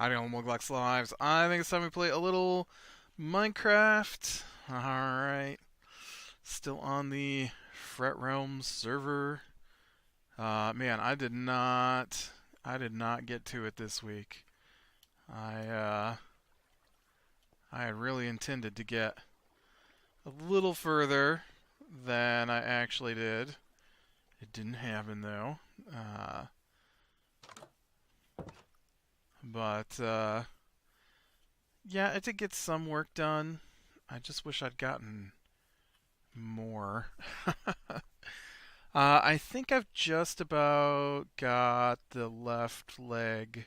I don't know, Muglox Lives. I think it's time we play a little Minecraft. Alright. Still on the Fret Realms server. Man, I did not get to it this week. I had really intended to get a little further than I actually did. It didn't happen though. But yeah, I did get some work done. I just wish I'd gotten more. I think I've just about got the left leg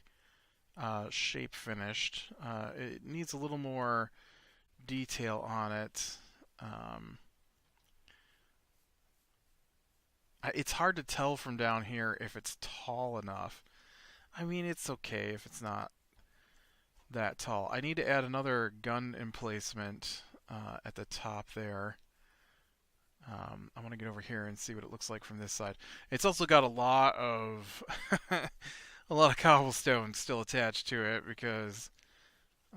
shape finished. It needs a little more detail on it. It's hard to tell from down here if it's tall enough. I mean, it's okay if it's not that tall. I need to add another gun emplacement at the top there. I want to get over here and see what it looks like from this side. It's also got a lot of a lot of cobblestone still attached to it because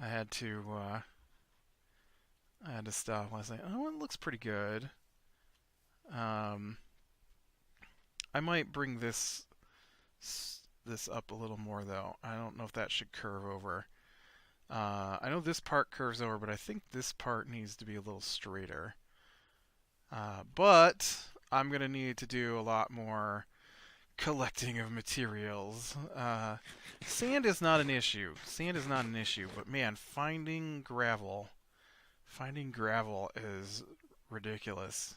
I had to stop last night. Oh, it looks pretty good. I might bring this up a little more though. I don't know if that should curve over. I know this part curves over, but I think this part needs to be a little straighter. But I'm going to need to do a lot more collecting of materials. Sand is not an issue. Sand is not an issue, but man, finding gravel is ridiculous.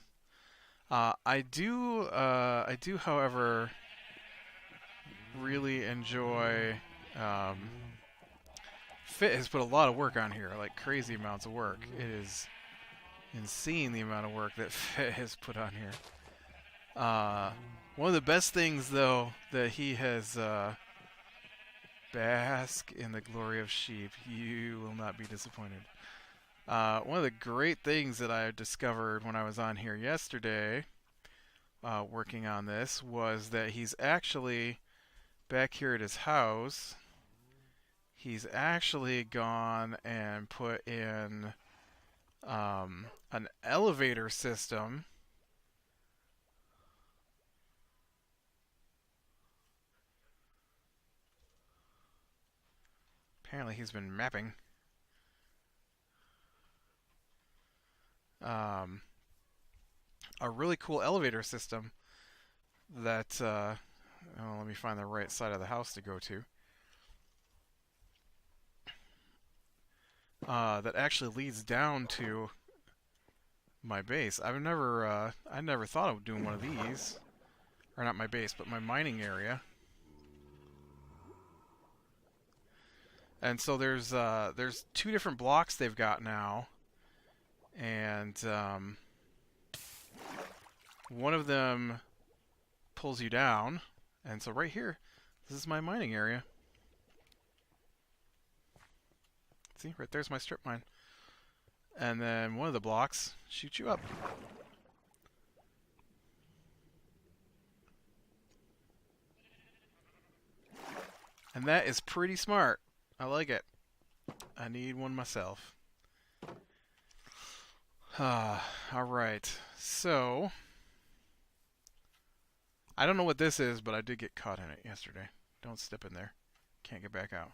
I do, however, really enjoy. Fit has put a lot of work on here, like crazy amounts of work. It is insane the amount of work that Fit has put on here. One of the best things, though, that he has bask in the glory of sheep. You will not be disappointed. One of the great things that I discovered when I was on here yesterday, working on this, was that he's actually back here at his house. He's actually gone and put in an elevator system. Apparently he's been mapping. A really cool elevator system that, let me find the right side of the house to go to. That actually leads down to my base. I never thought of doing one of these, or not my base, but my mining area. And so there's two different blocks they've got now, and one of them pulls you down, and so right here, this is my mining area. See, right there's my strip mine. And then one of the blocks shoots you up. And that is pretty smart. I like it. I need one myself. Alright. So, I don't know what this is, but I did get caught in it yesterday. Don't step in there. Can't get back out.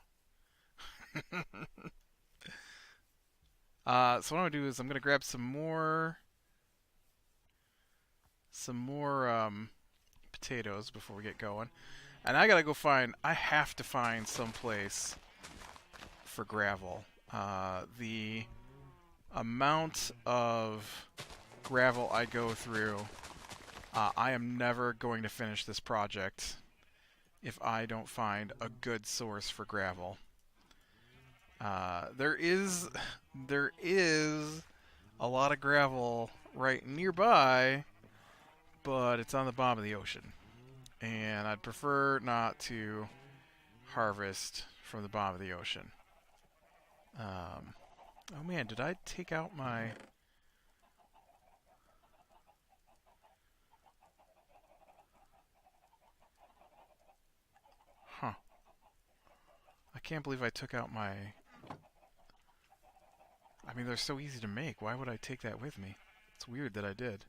So what I'm gonna do is I'm gonna grab some more potatoes before we get going, and I gotta go find. I have to find some place for gravel. The amount of gravel I go through, I am never going to finish this project if I don't find a good source for gravel. There is a lot of gravel right nearby, but it's on the bottom of the ocean, and I'd prefer not to harvest from the bottom of the ocean. Oh man, did I take out my... Huh. I can't believe I took out my... I mean, they're so easy to make. Why would I take that with me? It's weird that I did.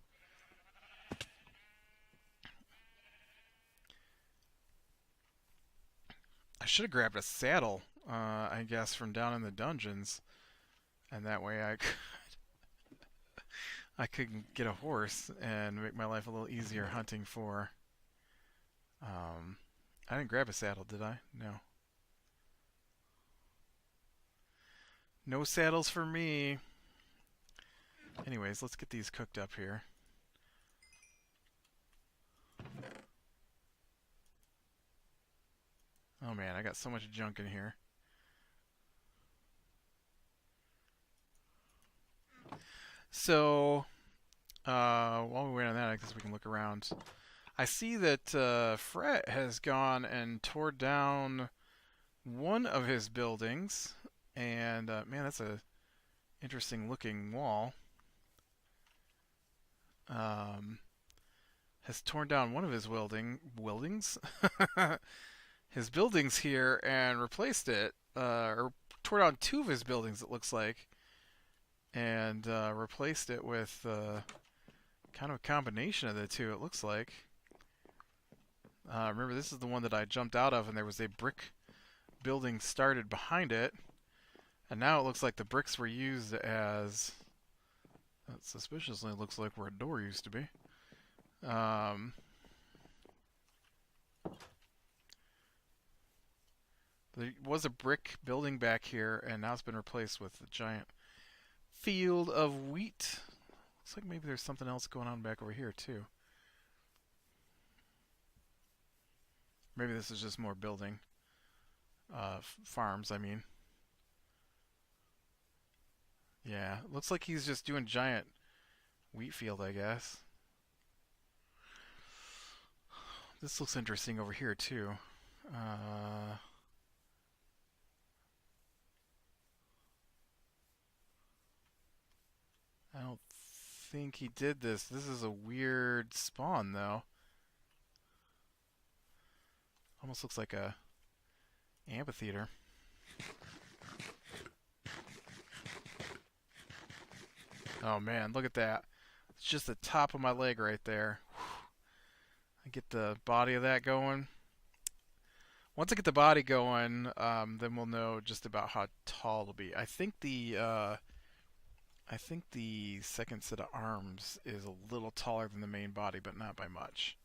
I should have grabbed a saddle, I guess, from down in the dungeons. And that way I could get a horse and make my life a little easier hunting for... I didn't grab a saddle, did I? No. No saddles for me. Anyways, let's get these cooked up here. Oh man, I got so much junk in here. So, while we wait on that, I guess we can look around. I see that Fret has gone and tore down one of his buildings, and man, that's a interesting looking wall. Has torn down one of his his buildings here and replaced it, or tore down two of his buildings, it looks like, and replaced it with kind of a combination of the two, it looks like. Remember, this is the one that I jumped out of, and there was a brick building started behind it, and now it looks like the bricks were used as... That suspiciously looks like where a door used to be. There was a brick building back here, and now it's been replaced with a giant field of wheat. Looks like maybe there's something else going on back over here, too. Maybe this is just more building. Farms, I mean. Yeah, looks like he's just doing giant wheat field, I guess. This looks interesting over here, too. I don't think he did this. This is a weird spawn, though. Almost looks like a amphitheater. Oh man, look at that. It's just the top of my leg right there. I get the body of that going. Once I get the body going, then we'll know just about how tall it'll be. I think the second set of arms is a little taller than the main body, but not by much.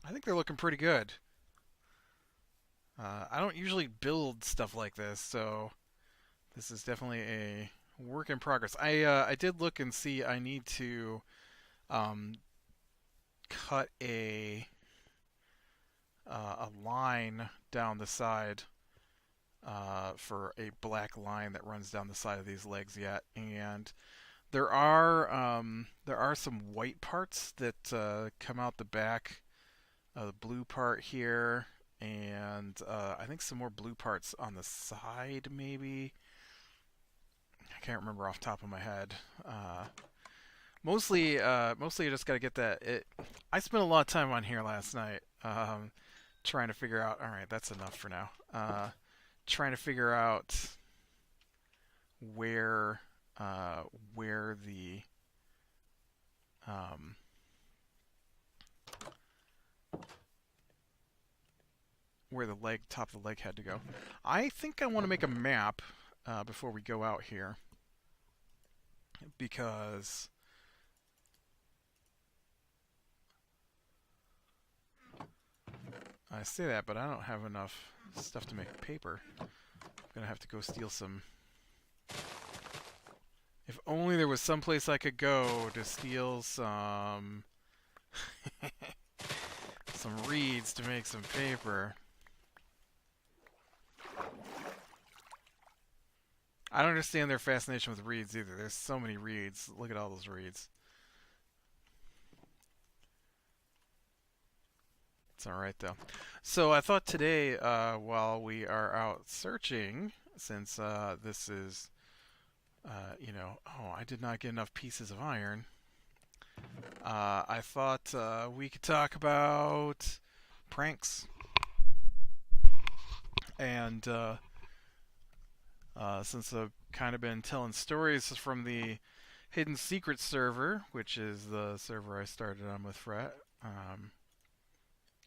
I think they're looking pretty good. I don't usually build stuff like this, so this is definitely a work in progress. I did look and see I need to cut a line down the side for a black line that runs down the side of these legs yet, and there are some white parts that come out the back, the blue part here, and I think some more blue parts on the side maybe. I can't remember off the top of my head. Mostly you just got to get that. I spent a lot of time on here last night trying to figure out. All right, that's enough for now. Trying to figure out where the top of the leg had to go. I think I want to make a map before we go out here, because I say that, but I don't have enough stuff to make paper. I'm gonna have to go steal some. If only there was some place I could go to steal some some reeds to make some paper. I don't understand their fascination with reeds either. There's so many reeds. Look at all those reeds. It's all right though. So I thought today, while we are out searching, since this is, oh, I did not get enough pieces of iron. I thought we could talk about pranks, and since I've kind of been telling stories from the Hidden Secret server, which is the server I started on with Fret.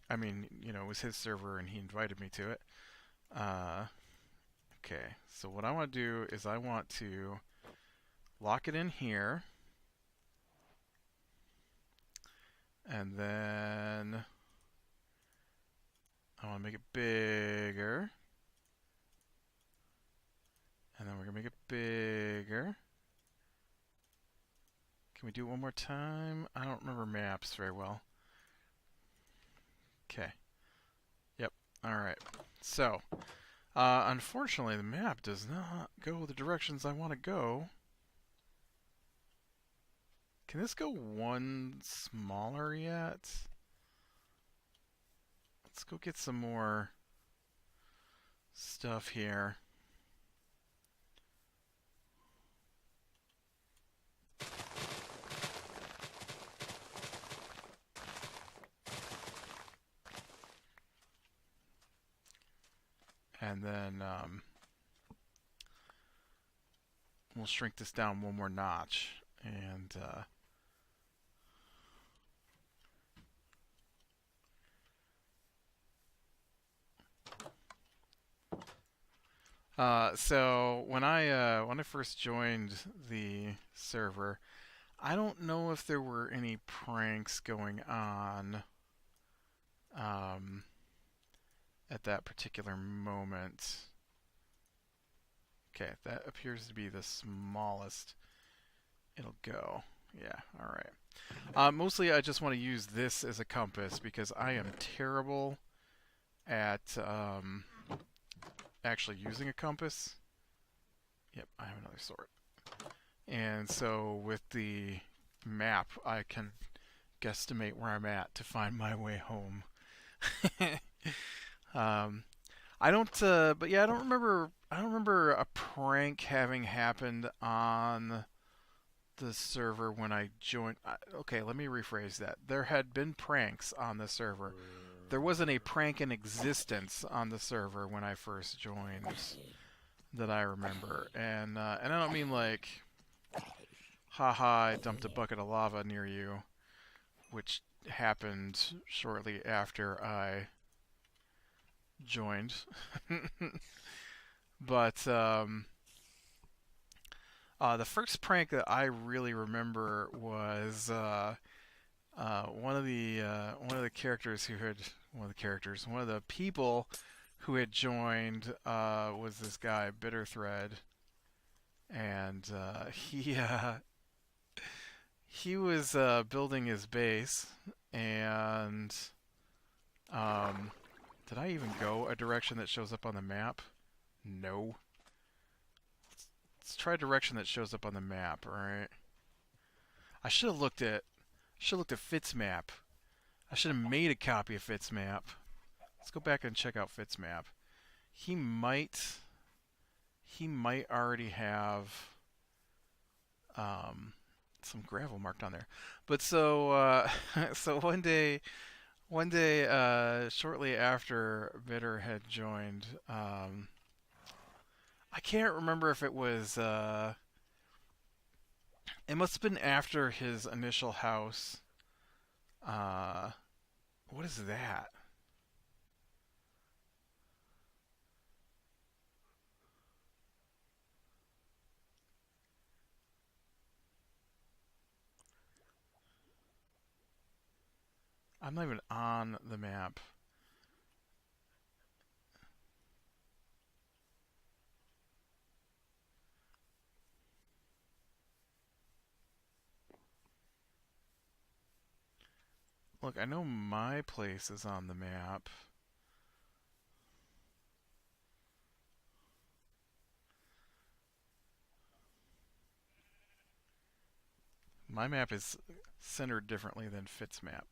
I mean, it was his server and he invited me to it. Uh, okay, so what I want to do is I want to lock it in here, and then I want to make it bigger, and then we're going to make it bigger. Can we do it one more time? I don't remember maps very well. Okay. Yep. All right. So, unfortunately, the map does not go the directions I want to go. Can this go one smaller yet? Let's go get some more stuff here. And then we'll shrink this down one more notch. And so when I first joined the server, I don't know if there were any pranks going on at that particular moment. Okay, that appears to be the smallest it'll go. Yeah, all right. Mostly I just want to use this as a compass because I am terrible at actually using a compass. Yep, I have another sword. And so with the map, I can guesstimate where I'm at to find my way home. I don't, but yeah, I don't remember. I don't remember a prank having happened on the server when I joined. Okay, let me rephrase that. There had been pranks on the server. There wasn't a prank in existence on the server when I first joined that I remember, and I don't mean like, haha, I dumped a bucket of lava near you, which happened shortly after I joined. But the first prank that I really remember was one of the characters who had one of the people who had joined was this guy Bitterthread, and he was building his base, and did I even go a direction that shows up on the map? No. Let's try a direction that shows up on the map. All right. I should have looked at Fitz map. I should have made a copy of Fitz map. Let's go back and check out Fitz map. He might already have some gravel marked on there. But so so one day shortly after Bitter had joined, I can't remember if it was it must have been after his initial house. Uh, what is that? I'm not even on the map. Look, I know my place is on the map. My map is centered differently than Fitz map.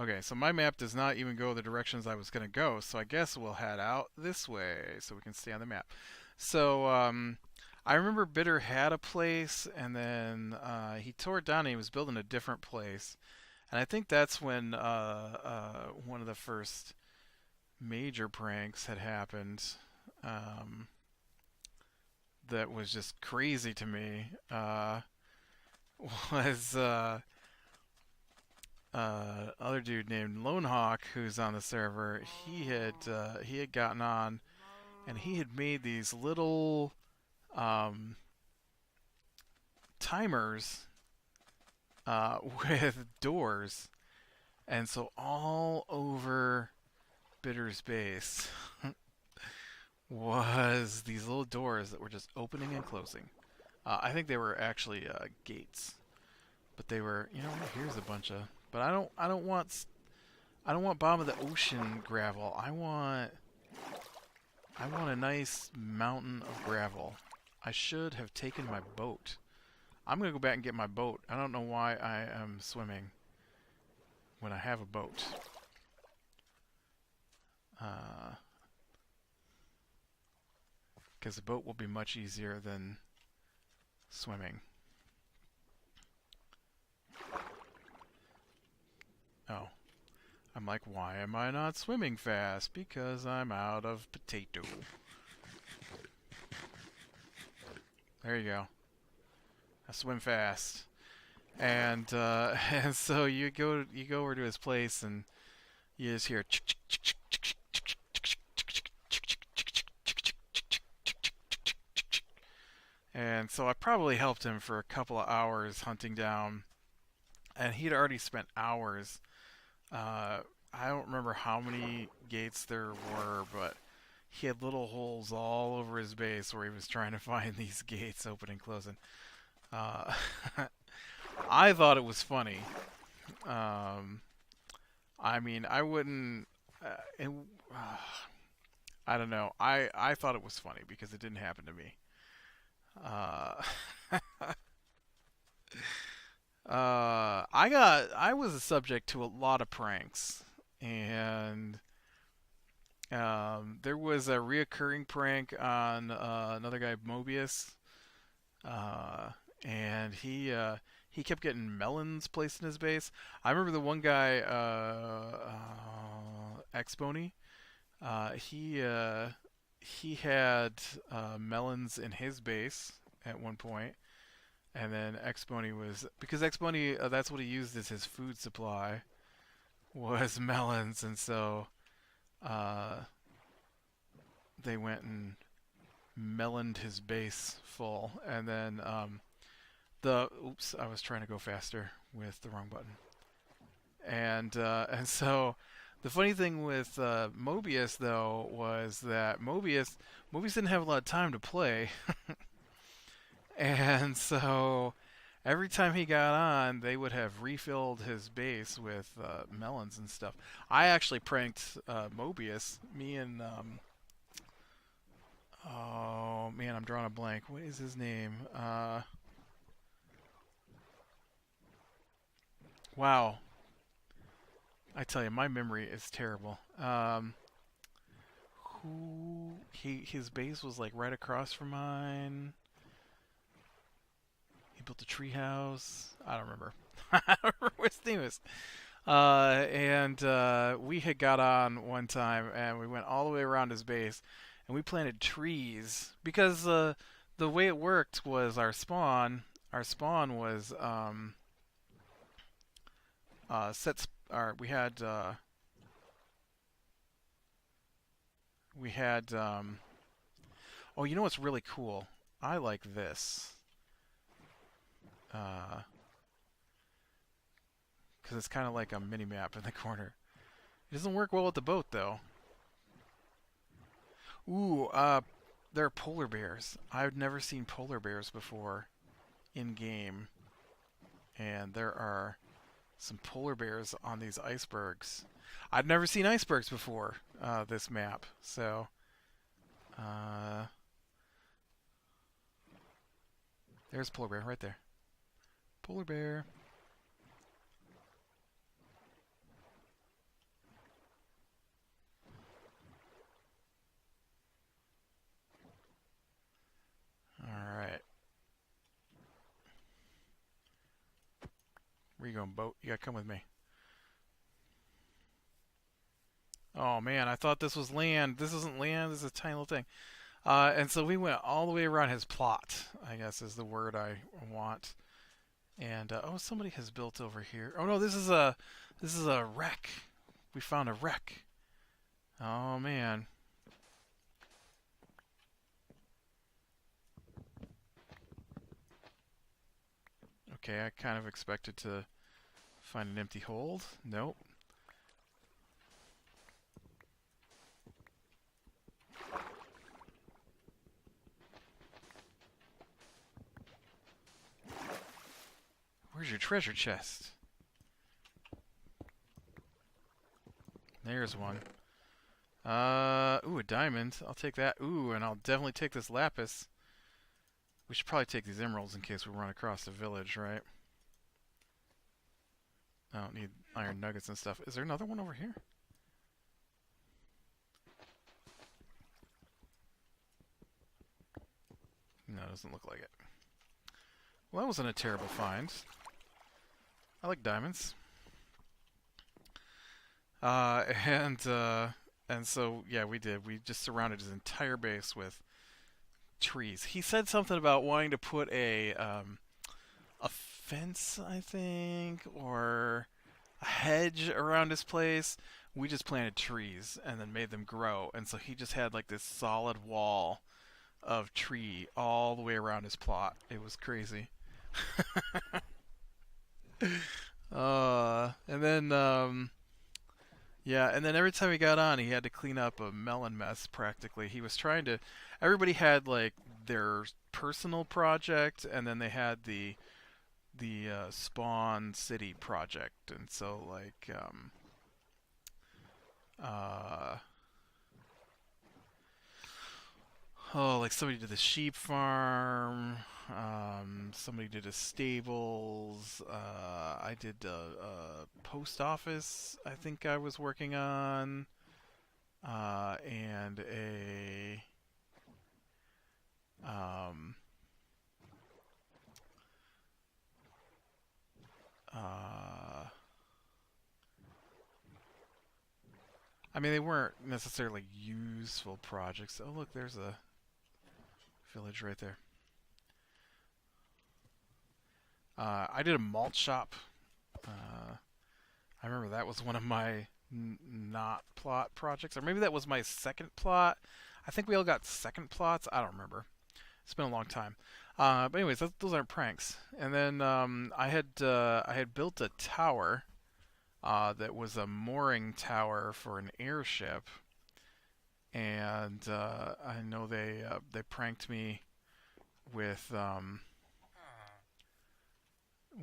Okay, so my map does not even go the directions I was going to go, so I guess we'll head out this way so we can stay on the map. So, I remember Bitter had a place, and then he tore it down and he was building a different place. And I think that's when one of the first major pranks had happened um, that was just crazy to me. Was other dude named Lone Hawk who's on the server. He had gotten on and he had made these little um, timers with doors, and so all over Bitter's base was these little doors that were just opening and closing. I think they were actually gates, but they were, you know, here's a bunch of. But I don't want bottom of the ocean gravel. I want a nice mountain of gravel. I should have taken my boat. I'm gonna go back and get my boat. I don't know why I am swimming when I have a boat. Because the boat will be much easier than swimming. Oh. I'm like, why am I not swimming fast? Because I'm out of potato. There you go. I swim fast. And and so you go over to his place and you just hear and so I probably helped him for a couple of hours hunting down, and he'd already spent hours. I don't remember how many gates there were, but he had little holes all over his base where he was trying to find these gates opening and closing. Uh, I thought it was funny. Um, I mean, I wouldn't. It, uh, I don't know. I thought it was funny because it didn't happen to me. Uh, I was a subject to a lot of pranks, and there was a reoccurring prank on another guy, Mobius, uh, and he kept getting melons placed in his base. I remember the one guy, Expony. He had melons in his base at one point, and then Expony was because Expony that's what he used as his food supply was melons, and so uh, they went and meloned his base full, and then the oops, I was trying to go faster with the wrong button, and so the funny thing with Mobius though was that Mobius didn't have a lot of time to play, and so every time he got on, they would have refilled his base with melons and stuff. I actually pranked Mobius. Me and oh man, I'm drawing a blank. What is his name? Wow, I tell you, my memory is terrible. Who his base was like right across from mine. He built a treehouse. I don't remember. I don't remember what his name is. And we had got on one time, and we went all the way around his base, and we planted trees because the way it worked was our spawn. Our spawn was set. Our we had. Oh, you know what's really cool? I like this. Because it's kind of like a mini map in the corner. It doesn't work well with the boat though. Ooh, there are polar bears. I've never seen polar bears before in game, and there are some polar bears on these icebergs. I've never seen icebergs before this map, so uh, there's a polar bear right there. Polar bear. Where you going, boat? You gotta come with me. Oh man, I thought this was land. This isn't land. This is a tiny little thing. And so we went all the way around his plot, I guess is the word I want. And oh, somebody has built over here. Oh no, this is a wreck. We found a wreck. Oh man. Okay, I kind of expected to find an empty hold. Nope. Where's your treasure chest? There's one. Ooh, a diamond. I'll take that. Ooh, and I'll definitely take this lapis. We should probably take these emeralds in case we run across the village, right? I don't need iron nuggets and stuff. Is there another one over here? No, it doesn't look like it. Well, that wasn't a terrible find. I like diamonds. Uh, and uh, and so yeah, we did. We just surrounded his entire base with trees. He said something about wanting to put a fence, I think, or a hedge around his place. We just planted trees and then made them grow, and so he just had like this solid wall of tree all the way around his plot. It was crazy. And then yeah, and then every time he got on, he had to clean up a melon mess practically. He was trying to. Everybody had like their personal project, and then they had the Spawn City project, and so like uh oh, like somebody did the sheep farm, somebody did a stables, I did a post office. I think I was working on, and a um uh I mean, they weren't necessarily useful projects. Oh, look, there's a village right there. I did a malt shop. Uh, I remember that was one of my not plot projects, or maybe that was my second plot. I think we all got second plots. I don't remember. It's been a long time. But anyways, those aren't pranks. And then I had built a tower that was a mooring tower for an airship, and I know they pranked me with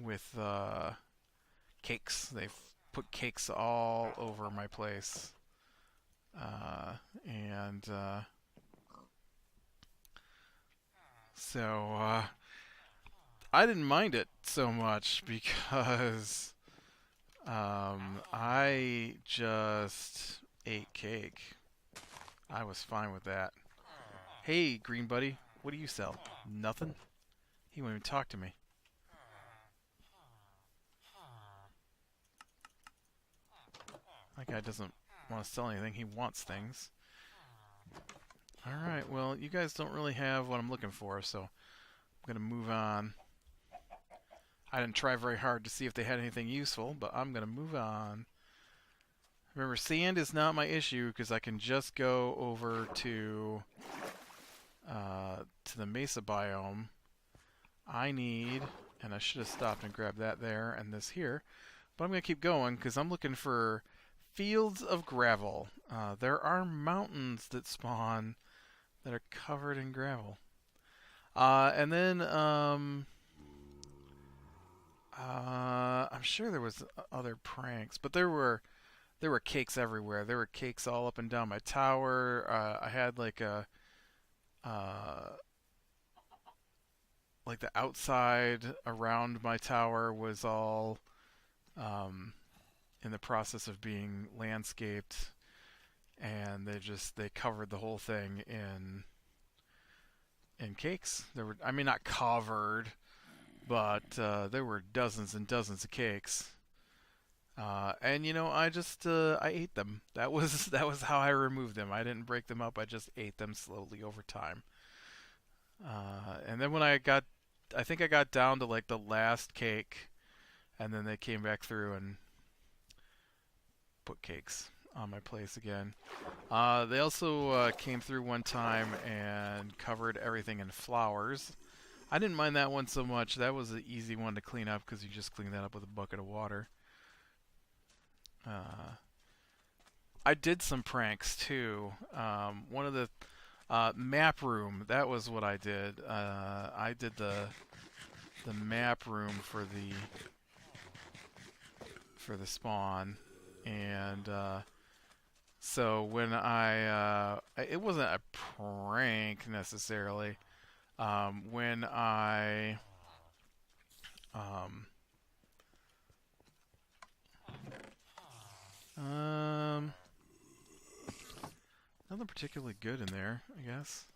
with cakes. They've put cakes all over my place, and so I didn't mind it so much because I just ate cake. I was fine with that. Hey, green buddy, what do you sell? Nothing? He won't even talk to me. That guy doesn't want to sell anything. He wants things. Alright, well, you guys don't really have what I'm looking for, so I'm going to move on. I didn't try very hard to see if they had anything useful, but I'm going to move on. Remember, sand is not my issue because I can just go over to the mesa biome. I need, and I should have stopped and grabbed that there and this here, but I'm going to keep going because I'm looking for fields of gravel. There are mountains that spawn that are covered in gravel. And then I'm sure there was other pranks, but there were cakes everywhere. There were cakes all up and down my tower. I had uh, like the outside around my tower was all um, in the process of being landscaped, and they covered the whole thing in cakes. There were, I mean, not covered, but there were dozens and dozens of cakes. And you know, I ate them. That was that was how I removed them. I didn't break them up. I just ate them slowly over time. And then when I think I got down to like the last cake, and then they came back through and put cakes on my place again. They also came through one time and covered everything in flowers. I didn't mind that one so much. That was an easy one to clean up because you just clean that up with a bucket of water. Uh, I did some pranks too. One of the map room. That was what I did. I did the map room for the spawn, and so when it wasn't a prank necessarily. When I um, um, nothing particularly good in there, I guess.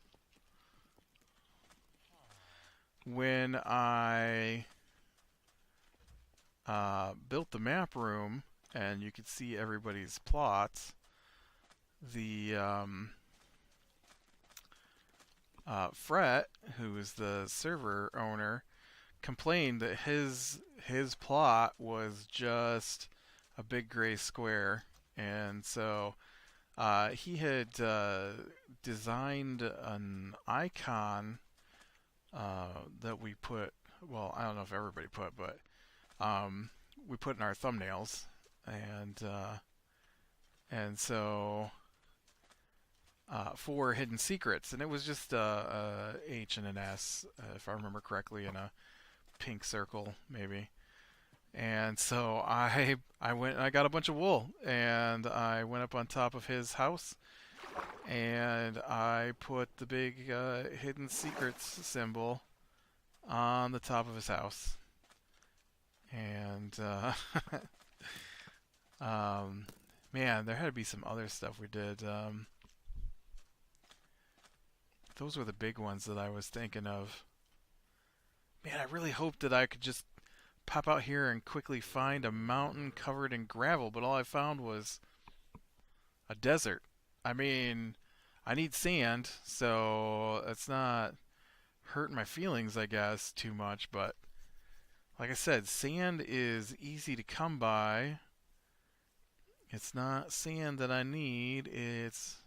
When I built the map room and you could see everybody's plots, the Fret, who is the server owner, complained that his plot was just a big gray square, and so he had designed an icon that we put. Well, I don't know if everybody put, but we put in our thumbnails, and so for hidden secrets, and it was just a H and an S, if I remember correctly, in a pink circle, maybe. And so I went and I got a bunch of wool, and I went up on top of his house, and I put the big hidden secrets symbol on the top of his house. And man, there had to be some other stuff we did. Those were the big ones that I was thinking of. Man, I really hoped that I could just pop out here and quickly find a mountain covered in gravel, but all I found was a desert. I mean, I need sand, so it's not hurting my feelings, I guess, too much, but like I said, sand is easy to come by. It's not sand that I need, it's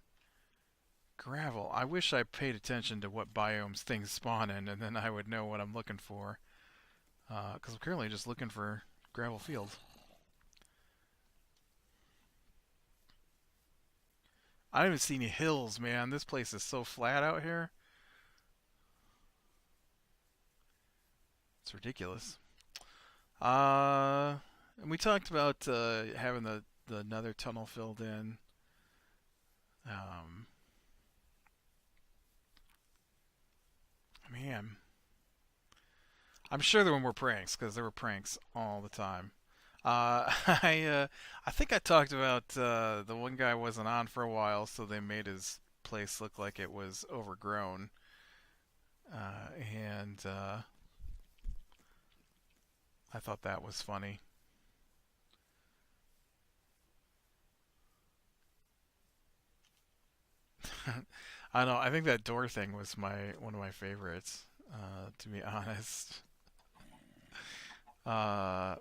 gravel. I wish I paid attention to what biomes things spawn in, and then I would know what I'm looking for. Because I'm currently just looking for gravel fields. I don't even see any hills, man. This place is so flat out here. It's ridiculous. And we talked about having the nether tunnel filled in. Um, man, I'm sure there were more pranks because there were pranks all the time. I think I talked about the one guy wasn't on for a while, so they made his place look like it was overgrown. And I thought that was funny. I don't know. I think that door thing was my one of my favorites. To be honest, man,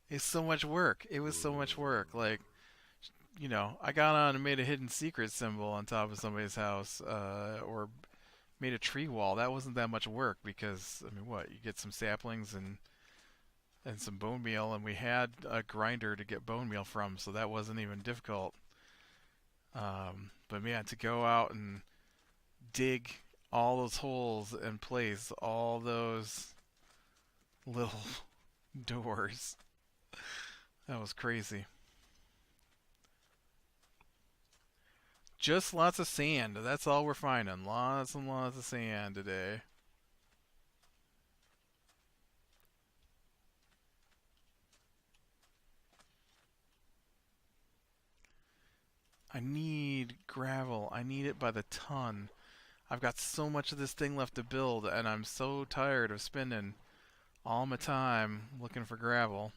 it's so much work. It was so much work. Like, you know, I got on and made a hidden secret symbol on top of somebody's house, or made a tree wall. That wasn't that much work because I mean, what? You get some saplings and some bone meal, and we had a grinder to get bone meal from, so that wasn't even difficult. But man, to go out and dig all those holes and place all those little doors, that was crazy. Just lots of sand. That's all we're finding. Lots and lots of sand today. I need gravel. I need it by the ton. I've got so much of this thing left to build, and I'm so tired of spending all my time looking for gravel.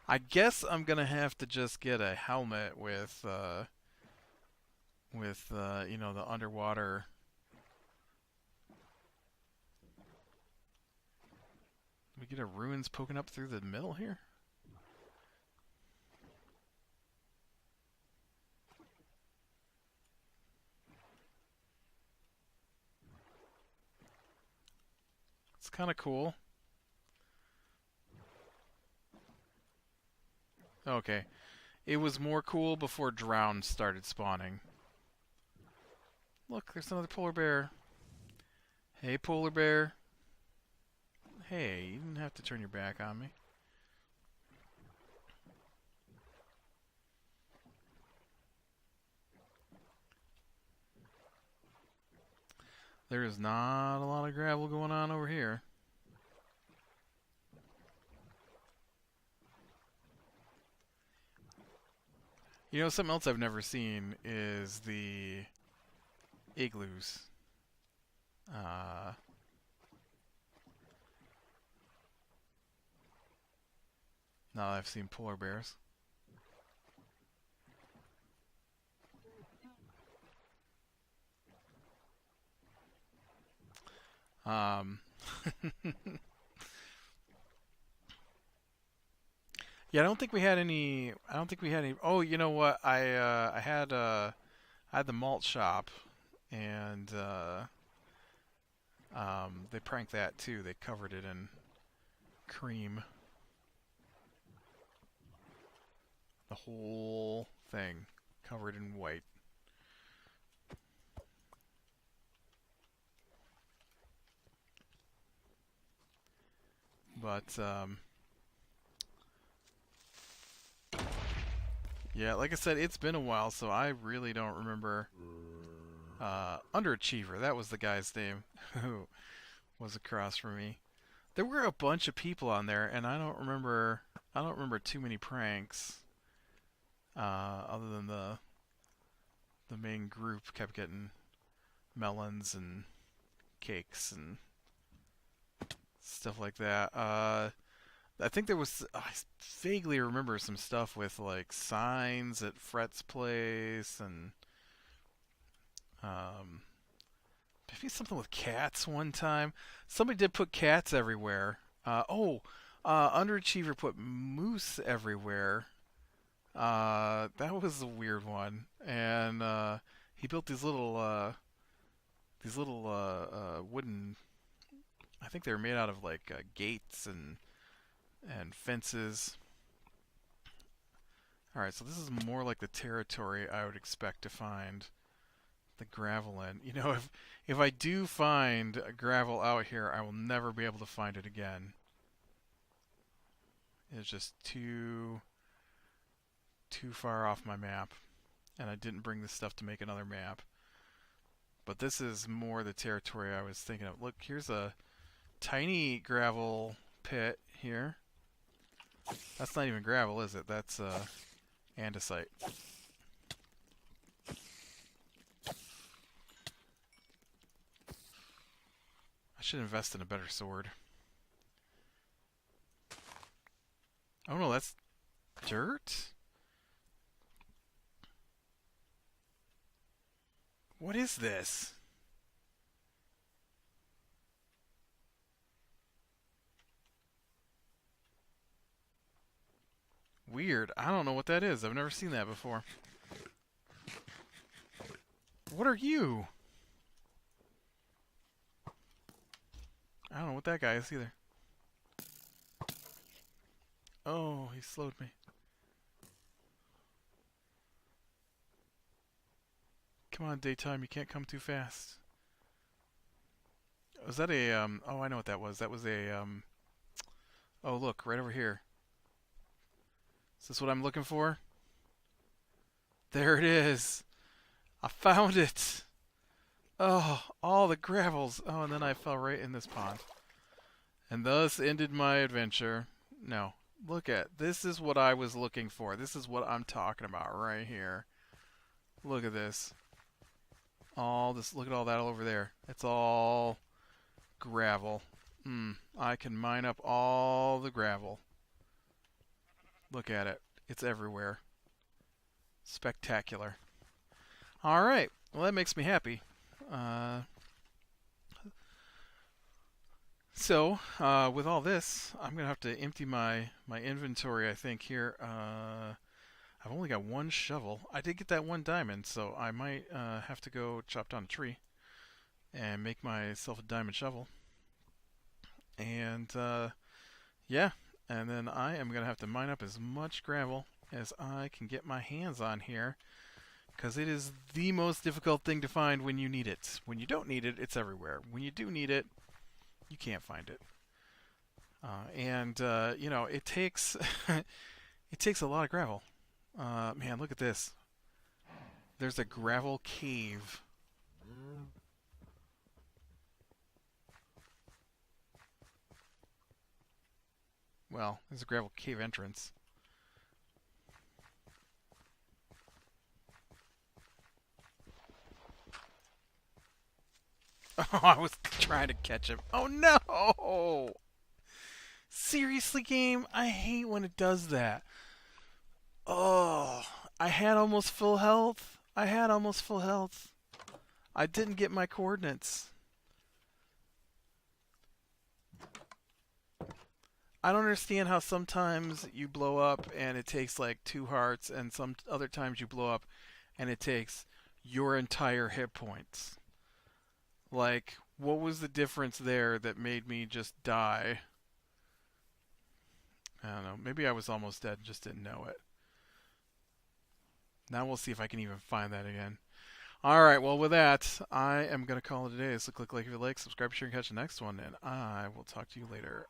I guess I'm gonna have to just get a helmet with you know, the underwater. We get a ruins poking up through the middle here. It's kind of cool. Okay. It was more cool before drown started spawning. Look, there's another polar bear. Hey, polar bear. Hey, you didn't have to turn your back on me. There is not a lot of gravel going on over here. You know, something else I've never seen is the igloos. Now I've seen polar bears. Um, yeah, I don't think we had any. I don't think we had any. Oh, you know what? I had the malt shop, and they pranked that too. They covered it in cream. The whole thing covered in white. But yeah, like I said, it's been a while, so I really don't remember. Underachiever, that was the guy's name who was across from me. There were a bunch of people on there, and I don't remember. I don't remember too many pranks. Other than the main group kept getting melons and cakes and stuff like that. I think there was. I vaguely remember some stuff with like signs at Fret's place and um, maybe something with cats one time. Somebody did put cats everywhere. Underachiever put moose everywhere. That was a weird one. And he built these little wooden. I think they were made out of like gates and fences. All right, so this is more like the territory I would expect to find the gravel in. You know, if I do find gravel out here, I will never be able to find it again. It's just too far off my map, and I didn't bring this stuff to make another map. But this is more the territory I was thinking of. Look, here's a tiny gravel pit here. That's not even gravel, is it? That's andesite. I should invest in a better sword. Oh no, that's dirt? What is this? Weird. I don't know what that is. I've never seen that before. What are you? I don't know what that guy is either. Oh, he slowed me. Come on, daytime, you can't come too fast. Was that a, oh, I know what that was. That was a, oh, look, right over here. Is this what I'm looking for? There it is. I found it. Oh, all the gravels. Oh, and then I fell right in this pond. And thus ended my adventure. No. Look at, this is what I was looking for. This is what I'm talking about right here. Look at this. All this, look at all that all over there. It's all gravel. I can mine up all the gravel. Look at it. It's everywhere. Spectacular. All right. Well, that makes me happy. Uh, so, with all this, I'm going to have to empty my inventory, I think, here. I've only got one shovel. I did get that one diamond, so I might have to go chop down a tree and make myself a diamond shovel. And, yeah, and then I am going to have to mine up as much gravel as I can get my hands on here, because it is the most difficult thing to find when you need it. When you don't need it, it's everywhere. When you do need it, you can't find it. You know, it takes it takes a lot of gravel. Man, look at this. There's a gravel cave. Well, there's a gravel cave entrance. Oh, I was trying to catch him. Oh no! Seriously, game? I hate when it does that. Oh, I had almost full health. I had almost full health. I didn't get my coordinates. I don't understand how sometimes you blow up and it takes like 2 hearts, and some other times you blow up and it takes your entire hit points. Like, what was the difference there that made me just die? I don't know. Maybe I was almost dead and just didn't know it. Now we'll see if I can even find that again. Alright, well with that, I am going to call it a day. So click like if you like, subscribe, share, and catch the next one, and I will talk to you later.